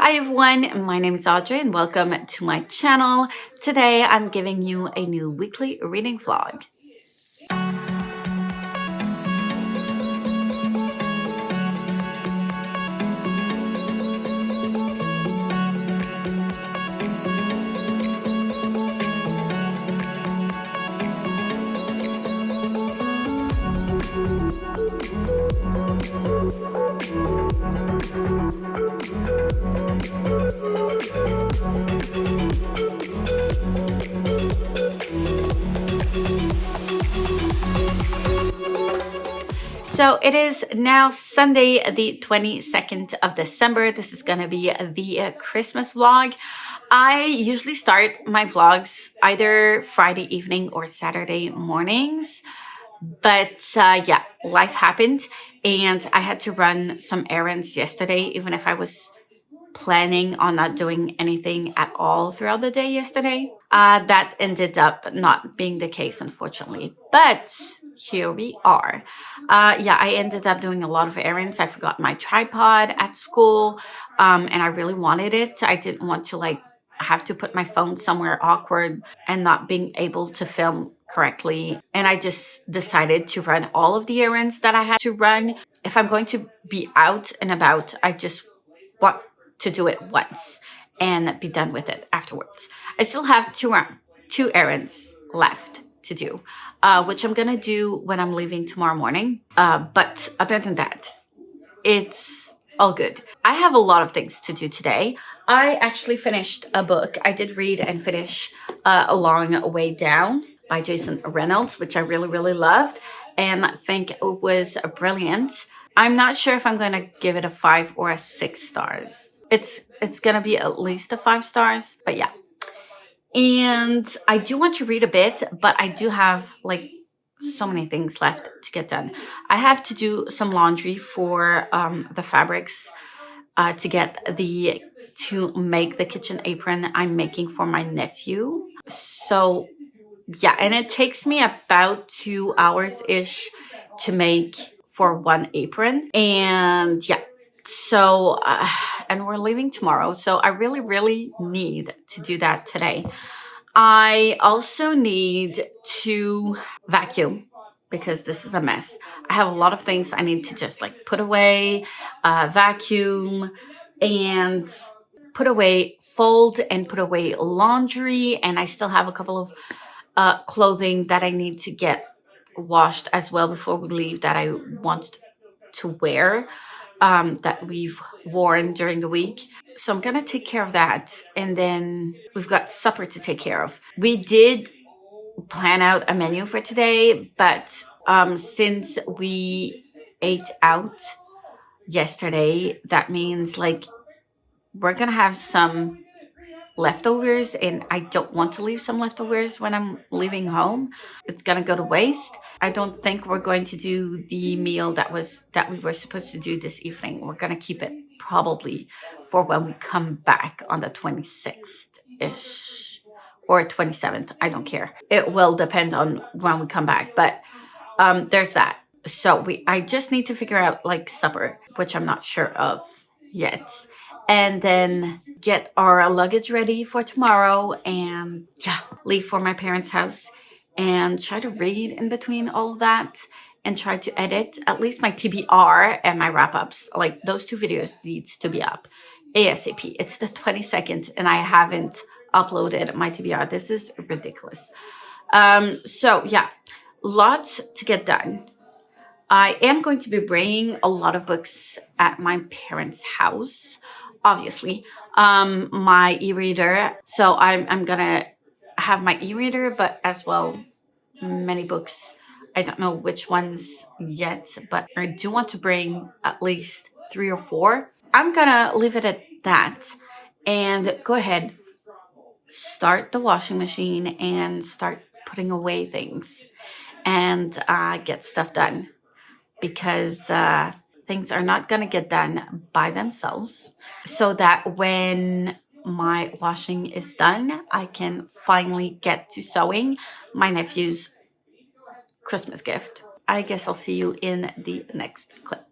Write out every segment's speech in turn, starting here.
Hi everyone, my name is Audrey and welcome to my channel. Today I'm giving you a new weekly reading vlog. So it is now Sunday, the 22nd of December. This is going to be the Christmas vlog. I usually start my vlogs either Friday evening or Saturday mornings. But yeah, life happened and I had to run some errands yesterday, even if I was planning on not doing anything at all throughout the day yesterday. That ended up not being the case, unfortunately. But here we are. Yeah, I ended up doing a lot of errands. I forgot my tripod at school, and I really wanted it. I didn't want to have to put my phone somewhere awkward and not being able to film correctly. And I just decided to run all of the errands that I had to run. If I'm going to be out and about, I just want to do it once and be done with it afterwards. I still have two errands left to do, which I'm gonna do when I'm leaving tomorrow morning. But other than that, it's all good. I have a lot of things to do today. I actually finished a book. I did read and finish A Long Way Down by Jason Reynolds, which I really loved and I think it was brilliant. I'm not sure if I'm going to give it a 5 or a 6 stars. It's going to be at least a 5 stars, but yeah. And I do want to read a bit, but I do have so many things left to get done. I have to do some laundry for the fabrics to make the kitchen apron I'm making for my nephew. So yeah, and it takes me about 2 hours-ish to make for one apron. And yeah, so, and we're leaving tomorrow. So I really need to do that today. I also need to vacuum because this is a mess. I have a lot of things I need to just put away, vacuum, and fold and put away laundry. And I still have a couple of clothing that I need to get washed as well before we leave that I want to wear, that we've worn during the week. So I'm gonna take care of that, and then we've got supper to take care of. We did plan out a menu for today, but since we ate out yesterday, that means we're gonna have some leftovers, and I don't want to leave some leftovers when I'm leaving home. It's gonna go to waste. I don't think we're going to do the meal that we were supposed to do this evening. We're gonna keep it probably for when we come back on the 26th-ish or 27th. I don't care. It will depend on when we come back, but there's that. So I just need to figure out supper, which I'm not sure of yet, and then get our luggage ready for tomorrow, and yeah, leave for my parents' house and try to read in between all of that and try to edit at least my TBR and my wrap-ups. Those 2 videos needs to be up ASAP. It's the 22nd and I haven't uploaded my TBR. This is ridiculous. So yeah, lots to get done. I am going to be bringing a lot of books at my parents' house, obviously. My e-reader. So I'm gonna have my e-reader, but as well many books. I don't know which ones yet, but I do want to bring at least 3 or 4. I'm gonna leave it at that and go ahead, start the washing machine and start putting away things and get stuff done, because things are not going to get done by themselves, so that when my washing is done, I can finally get to sewing my nephew's Christmas gift. I guess I'll see you in the next clip.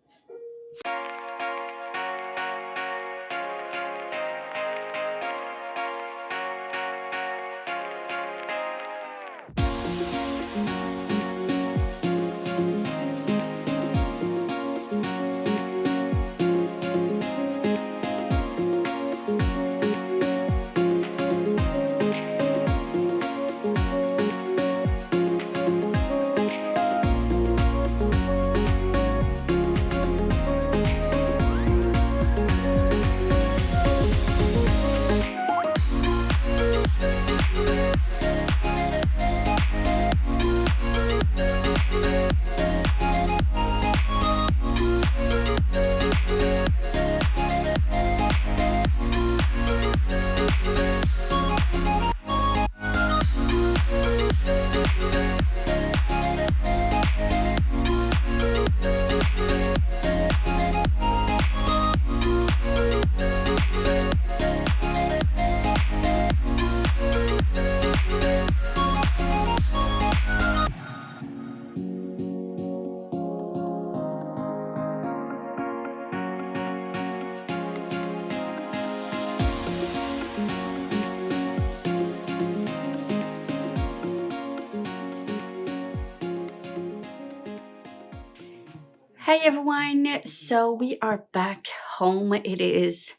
Hey everyone, so we are back home. It is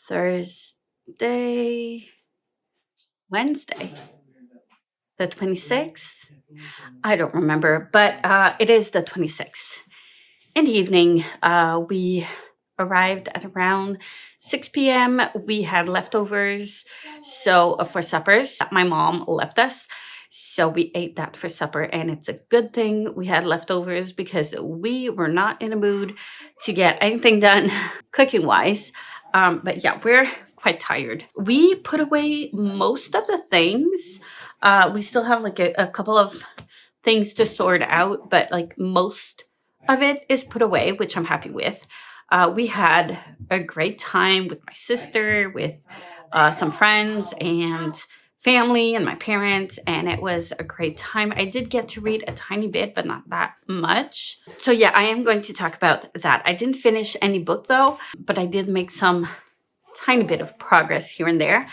Thursday, Wednesday, the 26th. I don't remember, but it is the 26th. In the evening, we arrived at around 6 p.m. We had leftovers, so for suppers, my mom left us. So we ate that for supper, and it's a good thing we had leftovers because we were not in a mood to get anything done cooking wise. But yeah, we're quite tired. We put away most of the things. We still have like a couple of things to sort out, but like most of it is put away, which I'm happy with. We had a great time with my sister, with some friends and family and my parents, and it was a great time. I did get to read a tiny bit, but not that much. So yeah, I am going to talk about that. I didn't finish any book though, but I did make some tiny bit of progress here and there,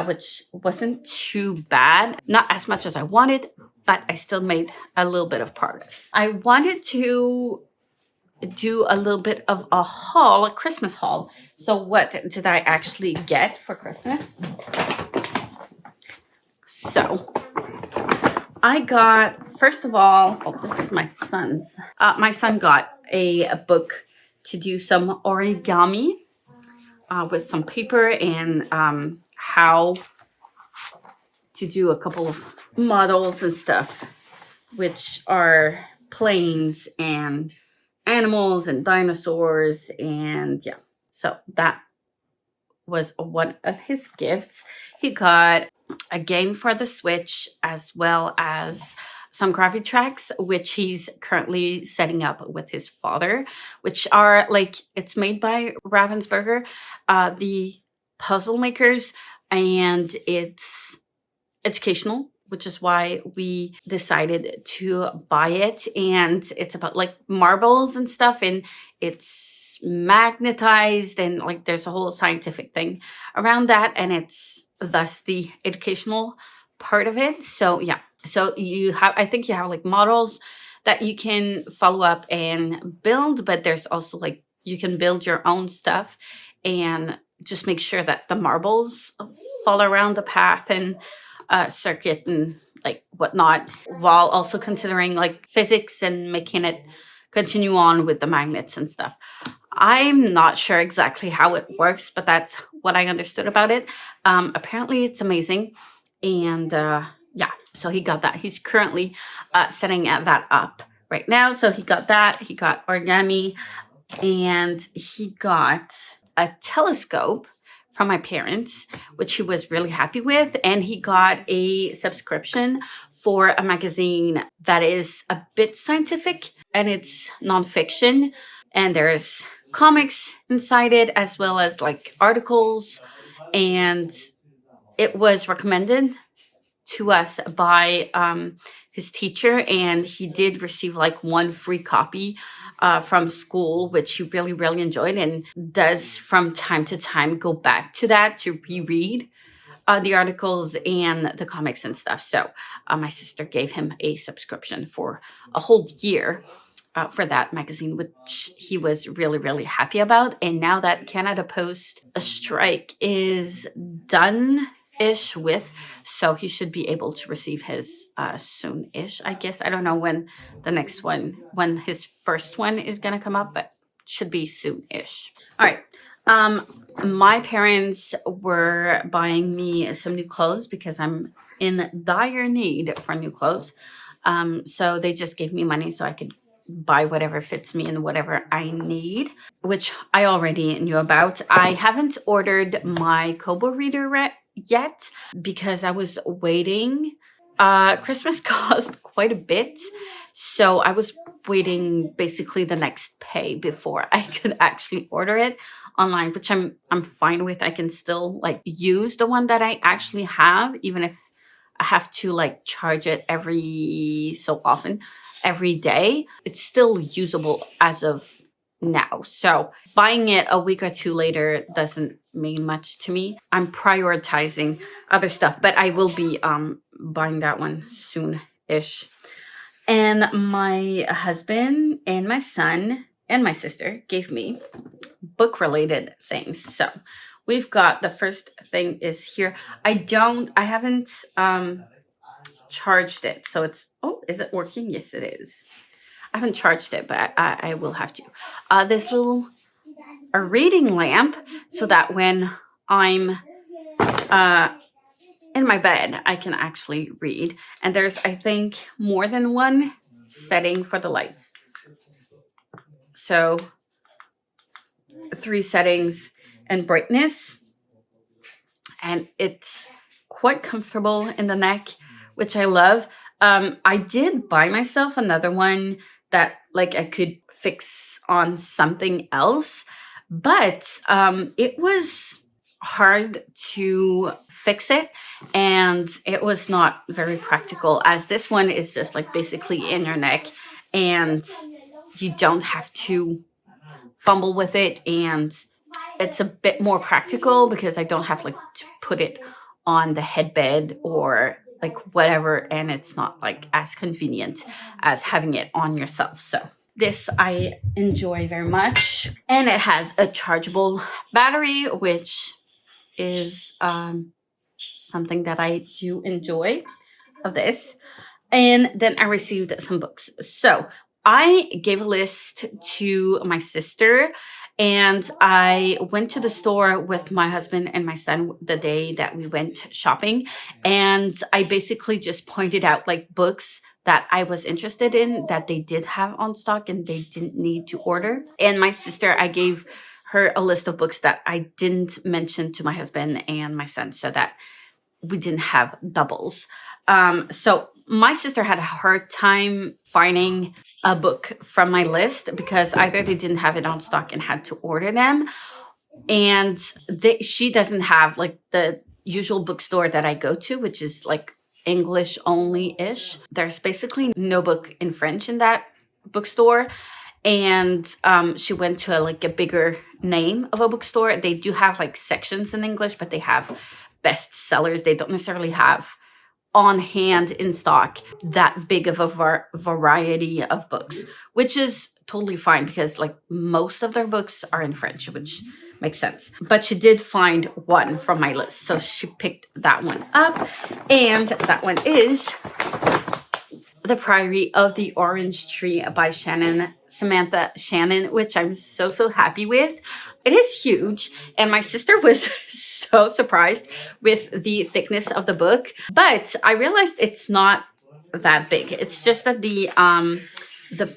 which wasn't too bad. Not as much as I wanted, but I still made a little bit of progress. I wanted to do a little bit of a haul, a Christmas haul. So what did I actually get for Christmas? So I got, first of all, oh, this is my son's. My son got a book to do some origami with some paper and how to do a couple of models and stuff, which are planes and animals and dinosaurs. And yeah, so that was one of his gifts. He got a game for the Switch as well as some graphic tracks, which he's currently setting up with his father, which are like, it's made by Ravensburger, the puzzle makers, and it's educational, which is why we decided to buy it. And it's about like marbles and stuff, and it's magnetized, and like there's a whole scientific thing around that, and it's thus the educational part of it. So yeah, so you have, I think you have like models that you can follow up and build, but there's also like you can build your own stuff and just make sure that the marbles fall around the path and circuit and like whatnot, while also considering like physics and making it continue on with the magnets and stuff. I'm not sure exactly how it works, but that's what I understood about it. Apparently it's amazing. And yeah, so he got that. He's currently setting that up right now. So he got that. He got origami, and he got a telescope from my parents, which he was really happy with. And he got a subscription for a magazine that is a bit scientific, and it's nonfiction. And there's comics inside it, as well as like articles. And it was recommended to us by his teacher, and he did receive like one free copy from school, which he really, really enjoyed, and does from time to time go back to that to reread the articles and the comics and stuff. So my sister gave him a subscription for a whole year for that magazine, which he was really, really happy about. And now that Canada Post strike is done-ish with, so he should be able to receive his soon-ish, I guess. I don't know when the next one, when his first one is gonna come up, but should be soon-ish. All right. My parents were buying me some new clothes because I'm in dire need for new clothes. So they just gave me money so I could buy whatever fits me and whatever I need, which I already knew about. I haven't ordered my Kobo reader yet because I was waiting. Christmas cost quite a bit, so I was waiting basically the next pay before I could actually order it online, which I'm fine with. I can still like use the one that I actually have, even if I have to like charge it every so often, every day. It's still usable as of now. So buying it a week or two later doesn't mean much to me. I'm prioritizing other stuff, but I will be buying that one soon-ish. And my husband and my son and my sister gave me book related things. So we've got the first thing is here. I haven't charged it. So it's, oh, is it working? Yes, it is. I haven't charged it, but I will have to. This little a reading lamp so that when I'm in my bed, I can actually read. And there's, I think, more than one setting for the lights. So 3 settings and brightness. And it's quite comfortable in the neck, which I love. I did buy myself another one that like I could fix on something else, but it was hard to fix it, and it was not very practical, as this one is just like basically in your neck and you don't have to fumble with it, and it's a bit more practical because I don't have like to put it on the headbed or like whatever, and it's not like as convenient as having it on yourself. So this I enjoy very much, and it has a chargeable battery, which is something that I do enjoy of this. And then I received some books. So I gave a list to my sister, and I went to the store with my husband and my son the day that we went shopping. And I basically just pointed out like books that I was interested in that they did have on stock and they didn't need to order. And my sister, I gave her a list of books that I didn't mention to my husband and my son so that we didn't have doubles. So my sister had a hard time finding a book from my list because either they didn't have it on stock and had to order them, and she doesn't have like the usual bookstore that I go to, which is like English only-ish. There's basically no book in French in that bookstore. And she went to like a bigger name of a bookstore. They do have like sections in English, but they have bestsellers. They don't necessarily have on hand in stock that big of a variety of books, which is totally fine because like most of their books are in French, which makes sense. But she did find one from my list, so she picked that one up, and that one is The Priory of the Orange Tree by Samantha Shannon, which I'm so happy with. It is huge, and my sister was so surprised with the thickness of the book, but I realized it's not that big. It's just that the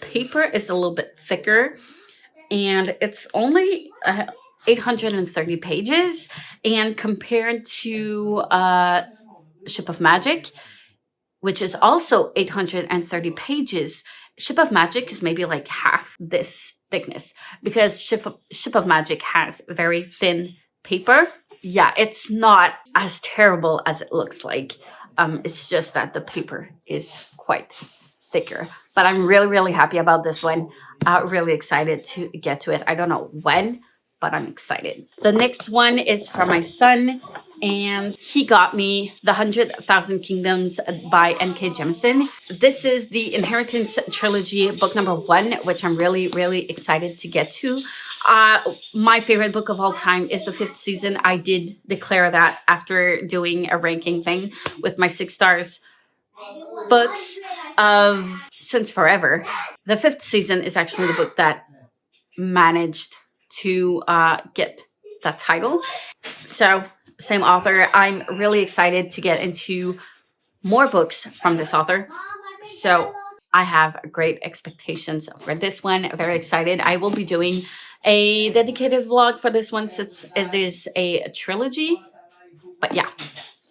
paper is a little bit thicker, and it's only 830 pages, and compared to Ship of Magic, which is also 830 pages, Ship of Magic is maybe like half this thickness because Ship of Magic has very thin paper. Yeah, it's not as terrible as it looks like. It's just that the paper is quite thicker. But I'm really happy about this one. Really excited to get to it. I don't know when, but I'm excited. The next one is from my son, and he got me The 100,000 Kingdoms by N.K. Jemisin. This is the Inheritance Trilogy, book number 1, which I'm really excited to get to. My favorite book of all time is The Fifth Season. I did declare that after doing a ranking thing with my 6 stars books of since forever. The Fifth Season is actually the book that managed to get that title. So same author. I'm really excited to get into more books from this author. So I have great expectations for this one. Very excited. I will be doing a dedicated vlog for this one since it is a trilogy. But yeah.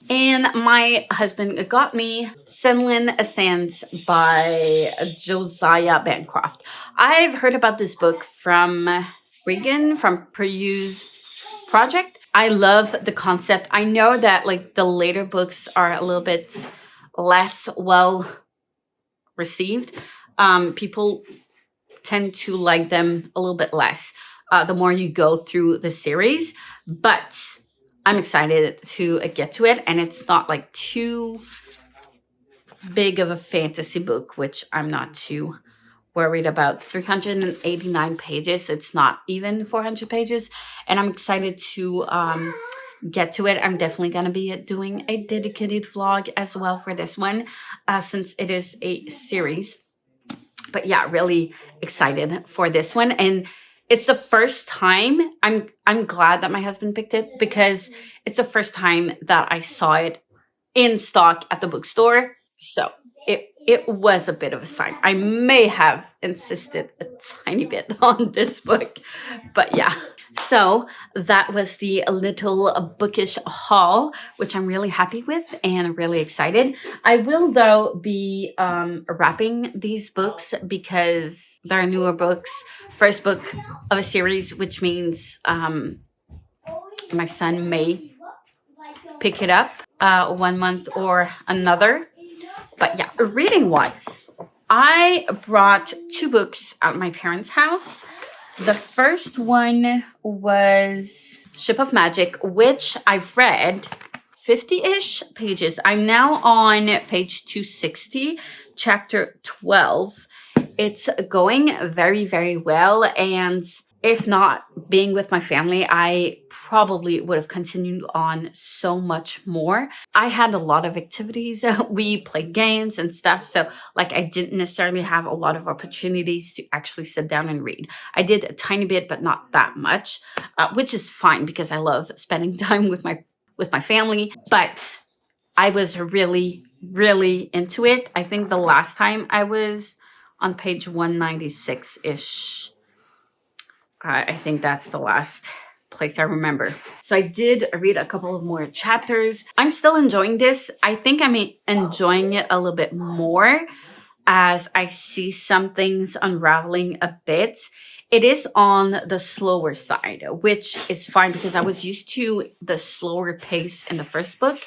And my husband got me Senlin Ascends by Josiah Bancroft. I've heard about this book from Regan from Peruse Project. I love the concept. I know that like the later books are a little bit less well received. People tend to like them a little bit less the more you go through the series, but I'm excited to get to it, and it's not like too big of a fantasy book, which I'm not too worried about. 389 pages. It's not even 400 pages. And I'm excited to get to it. I'm definitely going to be doing a dedicated vlog as well for this one, since it is a series. But yeah, really excited for this one. And it's the first time, I'm glad that my husband picked it, because it's the first time that I saw it in stock at the bookstore. So it was a bit of a sign. I may have insisted a tiny bit on this book, but yeah. So that was the little bookish haul, which I'm really happy with and really excited. I will, though, be wrapping these books because they're newer books. First book of a series, which means my son may pick it up 1 month or another. But yeah, reading wise, I brought 2 books at my parents' house. The first one was Ship of Magic, which I've read 50-ish pages. I'm now on page 260, chapter 12. It's going very, very well. And if not being with my family, I probably would have continued on so much more. I had a lot of activities. We played games and stuff. So like I didn't necessarily have a lot of opportunities to actually sit down and read. I did a tiny bit, but not that much, which is fine because I love spending time with my family. But I was really, really into it. I think the last time I was on page 196-ish. I think that's the last place I remember. So I did read a couple of more chapters. I'm still enjoying this. I think I'm enjoying it a little bit more as I see some things unraveling a bit. It is on the slower side, which is fine because I was used to the slower pace in the first book.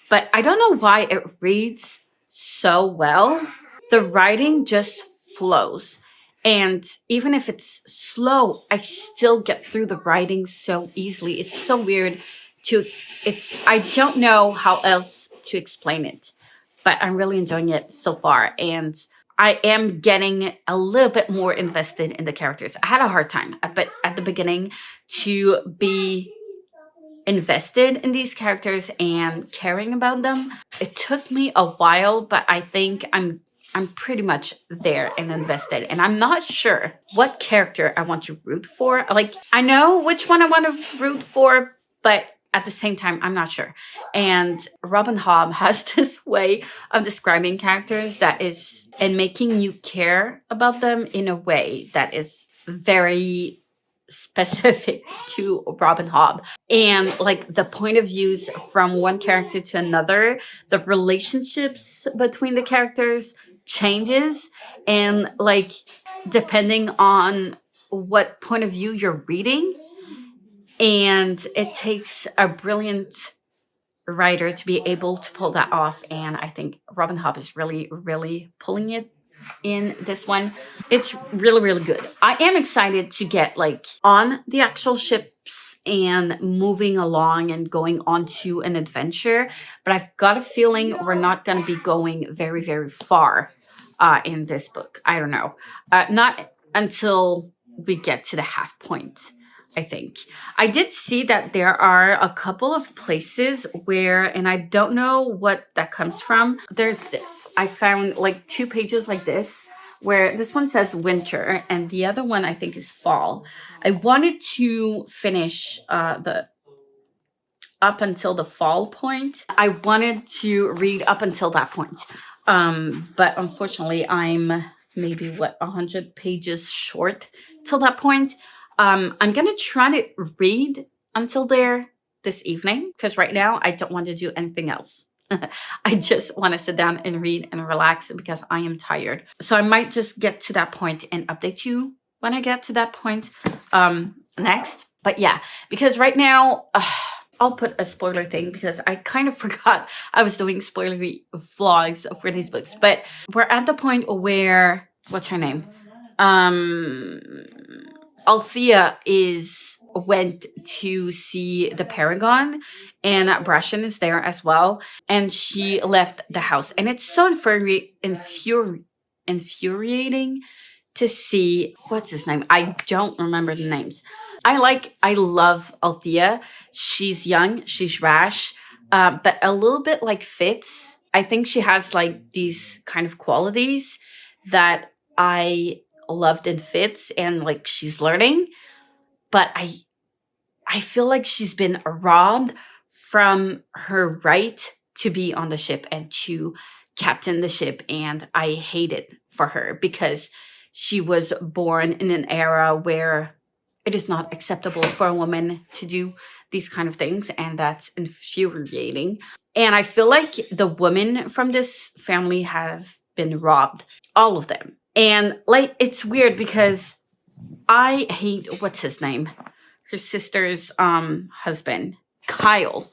But I don't know why it reads so well. The writing just flows. And even if it's slow, I still get through the writing so easily. It's so weird I don't know how else to explain it, but I'm really enjoying it so far. And I am getting a little bit more invested in the characters. I had a hard time at the beginning to be invested in these characters and caring about them. It took me a while, but I think I'm pretty much there and invested. And I'm not sure what character I want to root for. Like, I know which one I want to root for, but at the same time, I'm not sure. And Robin Hobb has this way of describing characters and making you care about them in a way that is very specific to Robin Hobb. And like the point of views from one character to another, the relationships between the characters changes, and like depending on what point of view you're reading. And it takes a brilliant writer to be able to pull that off. And I think Robin Hobb is really, really pulling it in this one. It's really, really good. I am excited to get like on the actual ships and moving along and going on to an adventure. But I've got a feeling we're not going to be going very, very far in this book. I don't know. Not until we get to the half point, I think. I did see that there are a couple of places where, and I don't know what that comes from. There's this. I found like 2 pages like this, where this one says winter and the other one I think is fall. I wanted to finish the up until the fall point. I wanted to read up until that point. But unfortunately, I'm maybe 100 pages short till that point. I'm gonna try to read until there this evening because right now I don't want to do anything else. I just want to sit down and read and relax because I am tired. So I might just get to that point and update you when I get to that point next. But yeah, because right now, I'll put a spoiler thing because I kind of forgot I was doing spoilery vlogs for these books. But we're at the point where, what's her name? Althea is went to see the Paragon, and Brashen is there as well. And she left the house, and it's so infuriating to see what's his name. I don't remember the names. I love Althea. She's young, she's rash, but a little bit like Fitz. I think she has like these kind of qualities that I loved in Fitz, and like she's learning. But I feel like she's been robbed from her right to be on the ship and to captain the ship. And I hate it for her because she was born in an era where it is not acceptable for a woman to do these kind of things. And that's infuriating. And I feel like the women from this family have been robbed, all of them. And like, it's weird because I hate, what's his name? Her sister's husband, Kyle.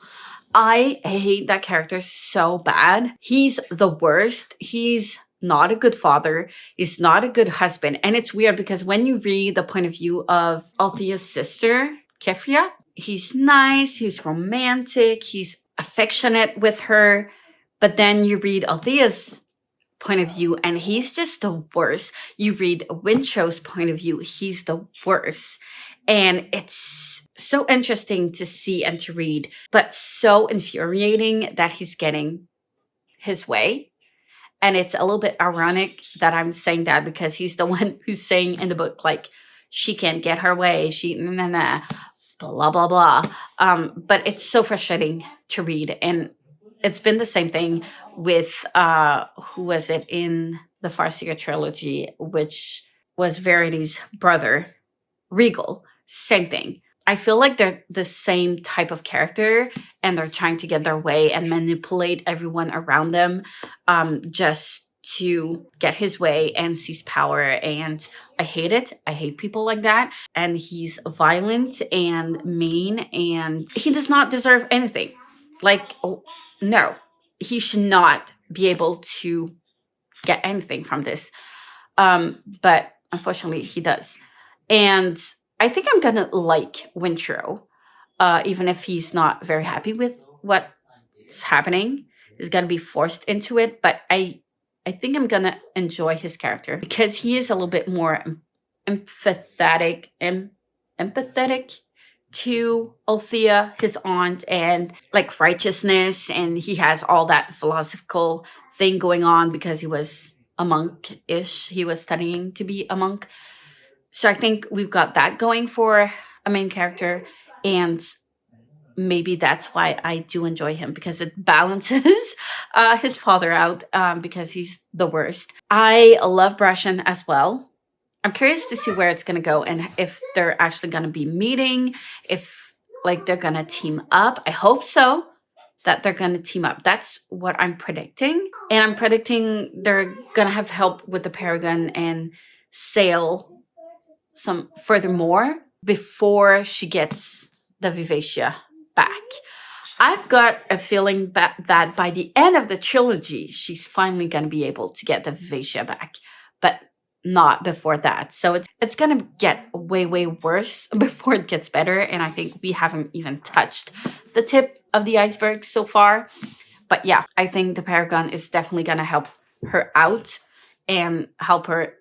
I hate that character so bad. He's the worst. He's not a good father. He's not a good husband. And it's weird because when you read the point of view of Althea's sister, Kefria, he's nice, he's romantic, he's affectionate with her. But then you read Althea's point of view and he's just the worst. You read Wintrow's point of view, he's the worst. And it's so interesting to see and to read, but so infuriating that he's getting his way. And it's a little bit ironic that I'm saying that because he's the one who's saying in the book, like, she can't get her way, she blah, blah, blah. But it's so frustrating to read. And it's been the same thing with, who was it in the Farseer trilogy, which was Verity's brother, Regal. Same thing. I feel like they're the same type of character and they're trying to get their way and manipulate everyone around them, just to get his way and seize power. And I hate it. I hate people like that. And he's violent and mean and he does not deserve anything. Like, oh, no, he should not be able to get anything from this. But unfortunately he does. And I think I'm gonna like Wintrow, even if he's not very happy with what's happening. He's gonna be forced into it, but I think I'm gonna enjoy his character because he is a little bit more empathetic to Althea, his aunt, and like righteousness, and he has all that philosophical thing going on because he was a monk-ish. He was studying to be a monk. So I think we've got that going for a main character, and maybe that's why I do enjoy him because it balances his father out, because he's the worst. I love Brashen as well. I'm curious to see where it's going to go and if they're actually going to be meeting, if like they're going to team up. I hope so, that they're going to team up. That's what I'm predicting. And I'm predicting they're going to have help with the Paragon and sail some furthermore before she gets the Vivacia back. I've got a feeling that by the end of the trilogy, she's finally going to be able to get the Vivacia back, but not before that. So it's going to get way, way worse before it gets better. And I think we haven't even touched the tip of the iceberg so far. But yeah, I think the Paragon is definitely going to help her out and help her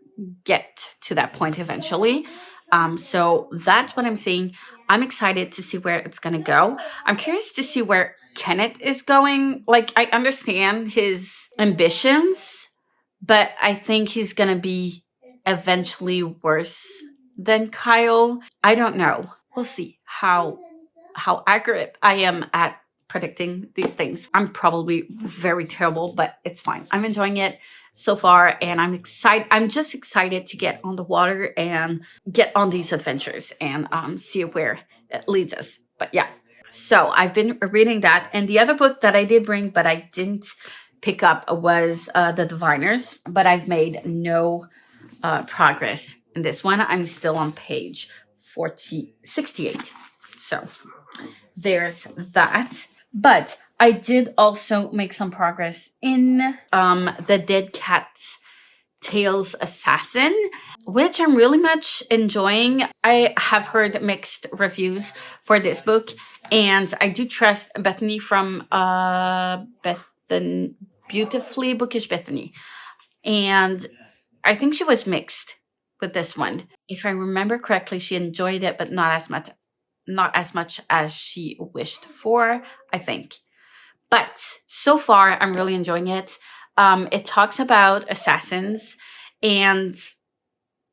get to that point eventually. So that's what I'm saying. I'm excited to see where it's going to go. I'm curious to see where Kenneth is going. Like, I understand his ambitions, but I think he's going to be eventually worse than Kyle. I don't know. We'll see how accurate I am at predicting these things. I'm probably very terrible, but it's fine. I'm enjoying it so far, and I'm excited. I'm just excited to get on the water and get on these adventures and see where it leads us. But yeah, so I've been reading that, and the other book that I did bring but I didn't pick up was The Diviners, but I've made no progress in this one. I'm still on page 68. So there's that. But I did also make some progress in the Dead Cats Tales Assassin, which I'm really much enjoying. I have heard mixed reviews for this book, and I do trust Bethany from Beautifully Bookish Bethany. And I think she was mixed with this one. If I remember correctly, she enjoyed it, but not as much as she wished for, I think. But so far, I'm really enjoying it. It talks about assassins, and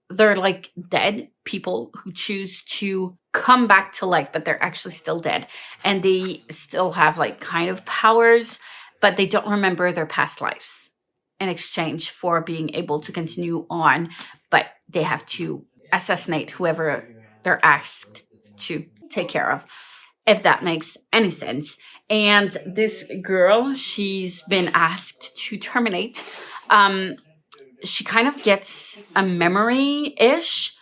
they're like dead people who choose to come back to life, but they're actually still dead. And they still have like kind of powers, but they don't remember their past lives in exchange for being able to continue on. But they have to assassinate whoever they're asked to take care of, if that makes any sense. And this girl, she's been asked to terminate. She kind of gets a memory ish,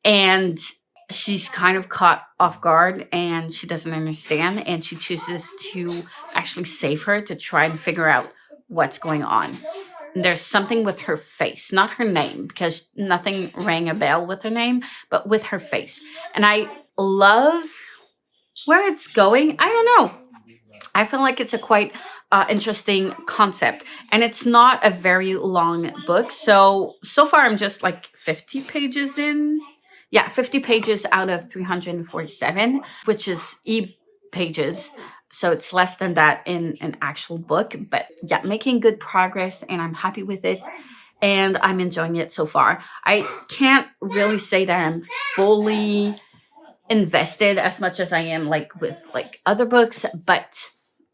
and she's kind of caught off guard and she doesn't understand. And she chooses to actually save her to try and figure out what's going on. There's something with her face, not her name, because nothing rang a bell with her name, but with her face. And I love where it's going. I don't know. I feel like it's a quite interesting concept, and it's not a very long book. So far, I'm just like 50 pages in. Yeah, 50 pages out of 347, which is pages. So it's less than that in an actual book. But yeah, making good progress, and I'm happy with it. And I'm enjoying it so far. I can't really say that I'm fully invested as much as I am like with like other books, but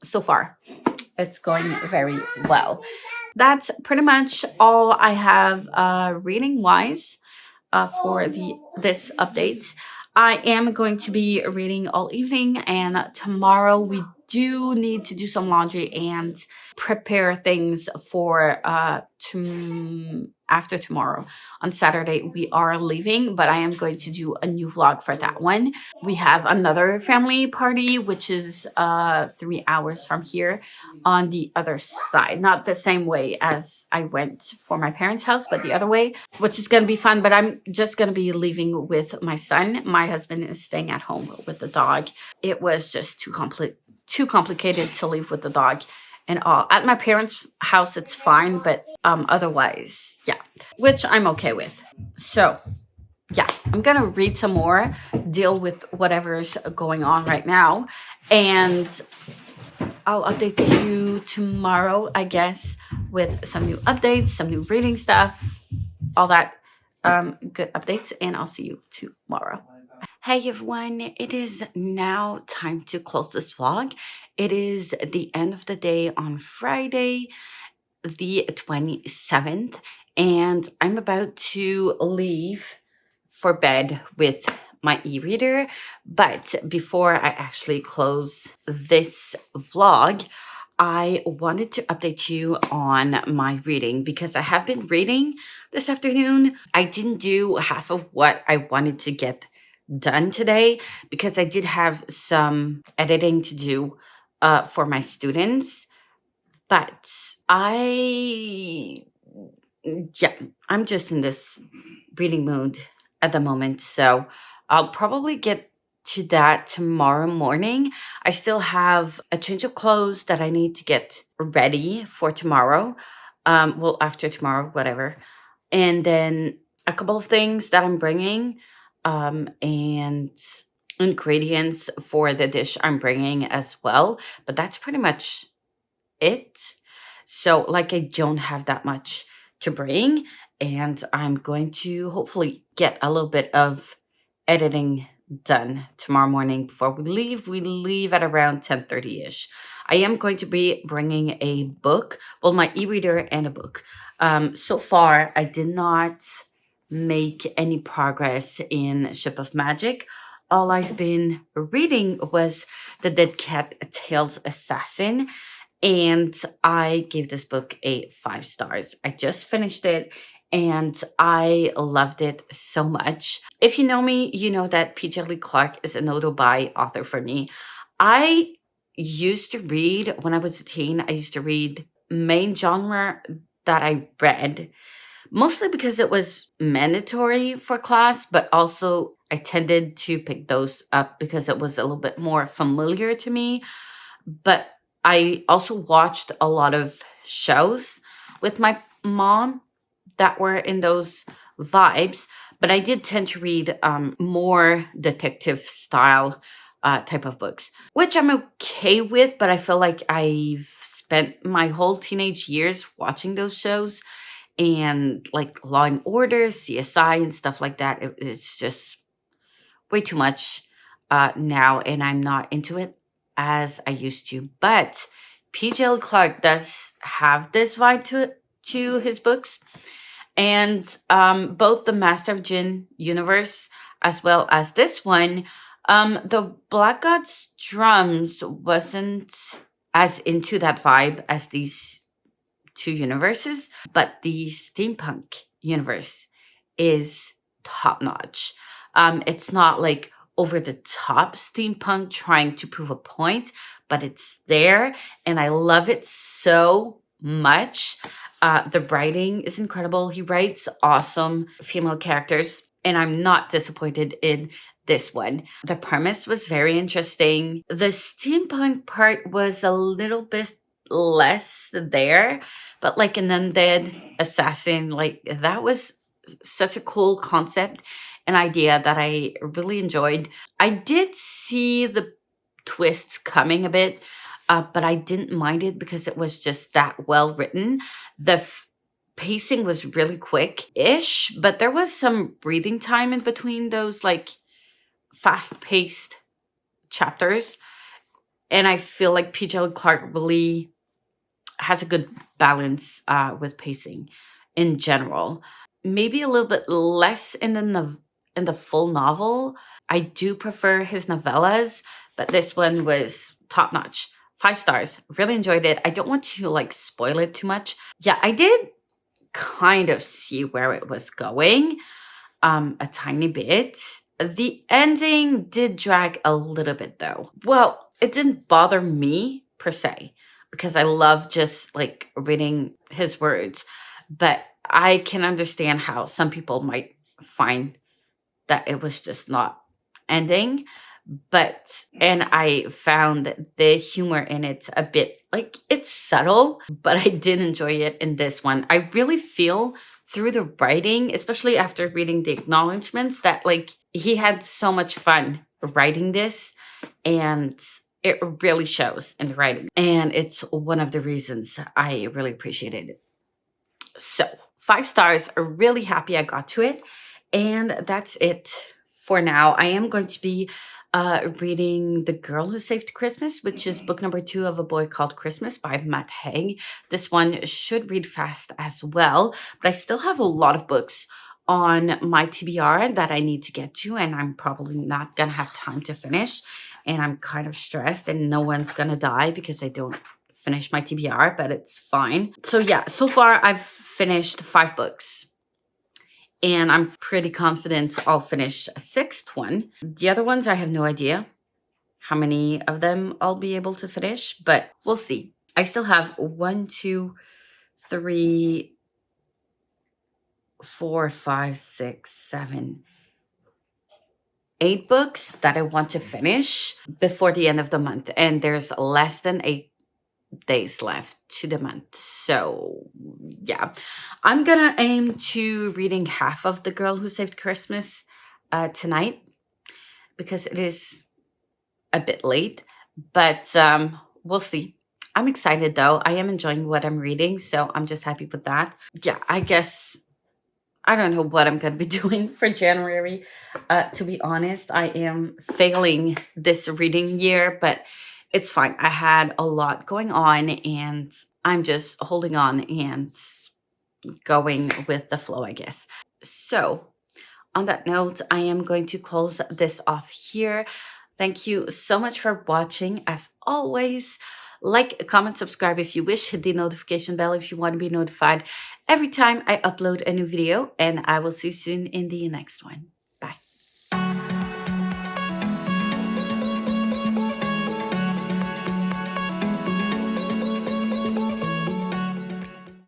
so far it's going very well. That's pretty much all I have reading wise for this update. I am going to be reading all evening, and tomorrow we do need to do some laundry and prepare things for after tomorrow. On Saturday we are leaving, but I am going to do a new vlog for that one. We have another family party, which is 3 hours from here on the other side. Not the same way as I went for my parents' house, but the other way, which is going to be fun. But I'm just going to be leaving with my son. My husband is staying at home with the dog. It was just too complicated to leave with the dog and all. At my parents' house, it's fine, but otherwise, yeah, which I'm okay with. So yeah, I'm gonna read some more, deal with whatever's going on right now, and I'll update you tomorrow, I guess, with some new updates, some new reading stuff, all that good updates, and I'll see you tomorrow. Hey everyone, it is now time to close this vlog. It is the end of the day on Friday, the 27th, and I'm about to leave for bed with my e-reader. But before I actually close this vlog, I wanted to update you on my reading because I have been reading this afternoon. I didn't do half of what I wanted to get done today because I did have some editing to do for my students. But yeah, I'm just in this reading mood at the moment. So I'll probably get to that tomorrow morning. I still have a change of clothes that I need to get ready for tomorrow. Well, after tomorrow, whatever. And then a couple of things that I'm bringing and ingredients for the dish I'm bringing as well. But that's pretty much it. So like I don't have that much to bring, and I'm going to hopefully get a little bit of editing done tomorrow morning before we leave. We leave at around 10:30ish. I am going to be bringing a book, well, my e-reader and a book. So far I did not make any progress in Ship of Magic. All I've been reading was The Dead Cat Tales Assassin, and I gave this book a 5 stars. I just finished it and I loved it so much. If you know me, you know that P.J. Lee Clark is an auto-buy author for me. I used to read, when I was a teen, I used to read main genre that I read. mostly because it was mandatory for class, but also I tended to pick those up because it was a little bit more familiar to me. But I also watched a lot of shows with my mom that were in those vibes. But I did tend to read more detective style type of books, which I'm okay with. But I feel like I've spent my whole teenage years watching those shows and like Law and Order, CSI, and stuff like that. It's just way too much now, and I'm not into it as I used to. But PJ Clark does have this vibe to his books, and both the Master of Jin universe as well as this one, the Black God's drums wasn't as into that vibe as these two universes, but the steampunk universe is top notch. It's not like over the top steampunk trying to prove a point, but it's there, and I love it so much. The writing is incredible. He writes awesome female characters, and I'm not disappointed in this one. The premise was very interesting. The steampunk part was a little bit less there, but like an undead assassin, like that was such a cool concept and idea that I really enjoyed. I did see the twists coming a bit, but I didn't mind it because it was just that well written. The pacing was really quick ish, but there was some breathing time in between those like fast paced chapters. And I feel like PJ Clark really has a good balance with pacing in general. Maybe a little bit less in the full novel. I do prefer his novellas, but this one was top notch. 5 stars. Really enjoyed it. I don't want to like spoil it too much. Yeah, I did kind of see where it was going a tiny bit. The ending did drag a little bit though. Well, it didn't bother me per se because I love just like reading his words, but I can understand how some people might find that it was just not ending. But, and I found the humor in it a bit like it's subtle, but I did enjoy it in this one. I really feel through the writing, especially after reading the acknowledgments, that like he had so much fun writing this, and it really shows in the writing. And it's one of the reasons I really appreciated it. So, 5 stars, really happy I got to it. And that's it for now. I am going to be reading The Girl Who Saved Christmas, which is book number 2 of A Boy Called Christmas by Matt Haig. This one should read fast as well, but I still have a lot of books on my TBR that I need to get to, and I'm probably not going to have time to finish. And I'm kind of stressed, and no one's going to die because I don't finish my TBR, but it's fine. So yeah, so far I've finished 5 books, and I'm pretty confident I'll finish a 6th one. The other ones, I have no idea how many of them I'll be able to finish, but we'll see. I still have 1, 2, 3, 4, 5, 6, 7, 8 books that I want to finish before the end of the month, and there's less than 8 days left to the month. So yeah, I'm gonna aim to reading half of The Girl Who Saved Christmas tonight because it is a bit late, but we'll see. I'm excited though. I am enjoying what I'm reading, so I'm just happy with that. Yeah, I guess I don't know what I'm going to be doing for January. To be honest, I am failing this reading year, but it's fine. I had a lot going on, and I'm just holding on and going with the flow, I guess. So, on that note, I am going to close this off here. Thank you so much for watching. As always, like, comment, subscribe if you wish. Hit the notification bell if you want to be notified every time I upload a new video. And I will see you soon in the next one.